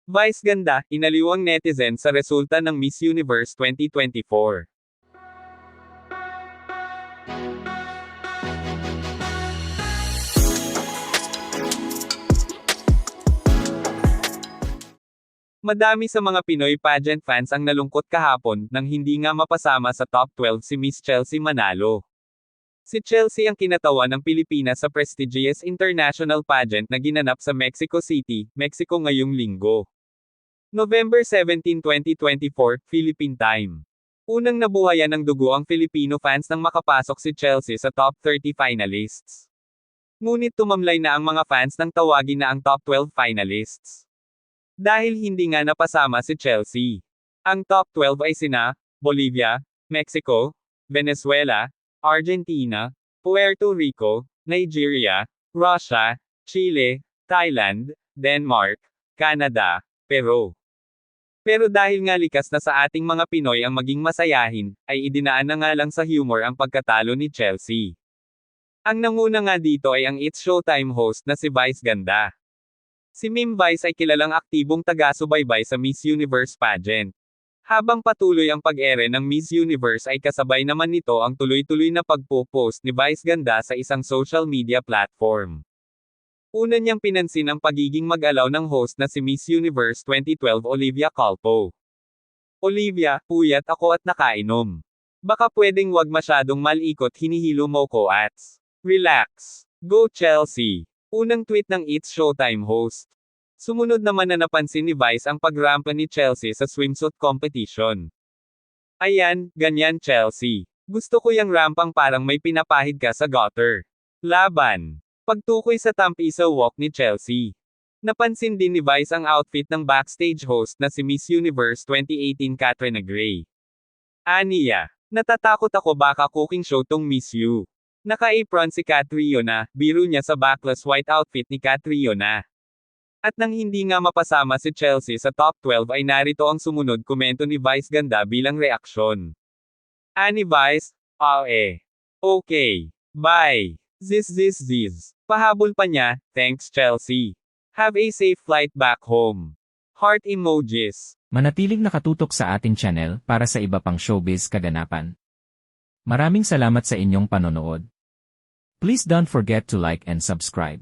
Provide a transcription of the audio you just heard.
Vice ganda, inaliw ang netizen sa resulta ng Miss Universe 2024. Madami sa mga Pinoy pageant fans ang nalungkot kahapon nang hindi nga mapasama sa top 12 si Miss Chelsea Manalo. Si Chelsea ang kinatawan ng Pilipinas sa prestigious international pageant na ginanap sa Mexico City, Mexico ngayong linggo. November 17, 2024, Philippine Time. Unang nabuhayan ng dugo ang Filipino fans nang makapasok si Chelsea sa top 30 finalists. Ngunit tumamlay na ang mga fans nang tawagin na ang top 12 finalists. Dahil hindi nga napasama si Chelsea. Ang top 12 ay sina Bolivia, Mexico, Venezuela, Argentina, Puerto Rico, Nigeria, Russia, Chile, Thailand, Denmark, Canada, Peru. Pero dahil nga likas na sa ating mga Pinoy ang maging masayahin, ay idinaan na nga lang sa humor ang pagkatalo ni Chelsea. Ang nanguna nga dito ay ang It's Showtime host na si Vice Ganda. Si Mim Vice ay kilalang aktibong taga-subaybay sa Miss Universe pageant. Habang patuloy ang pag-ere ng Miss Universe ay kasabay naman nito ang tuloy-tuloy na pagpo-post ni Vice Ganda sa isang social media platform. Una niyang pinansin ang pagiging mag-alaw ng host na si Miss Universe 2012 Olivia Culpo. Olivia, puyat ako at nakainom. Baka pwedeng wag masyadong malikot hinihilo mo ko ats. Relax. Go Chelsea. Unang tweet ng It's Showtime host. Sumunod naman na napansin ni Vice ang pagrampa ni Chelsea sa swimsuit competition. Ayan, ganyan Chelsea. Gusto ko yung rampang parang may pinapahid ka sa gutter. Laban. Pagtukoy sa tampisa walk ni Chelsea. Napansin din ni Vice ang outfit ng backstage host na si Miss Universe 2018 Katrina Gray. Aniya, natatakot ako baka cooking show tong Miss You. Naka-apron si Catriona, biro niya sa backless white outfit ni Catriona. At nang hindi nga mapasama si Chelsea sa top 12 ay narito ang sumunod komento ni Vice Ganda bilang reaksyon. Ani Vice, okay. Bye. Ziz. Pahabol pa niya, thanks Chelsea. Have a safe flight back home. Heart emojis. Manatiling nakatutok sa ating channel para sa iba pang showbiz kaganapan. Maraming salamat sa inyong panonood. Please don't forget to like and subscribe.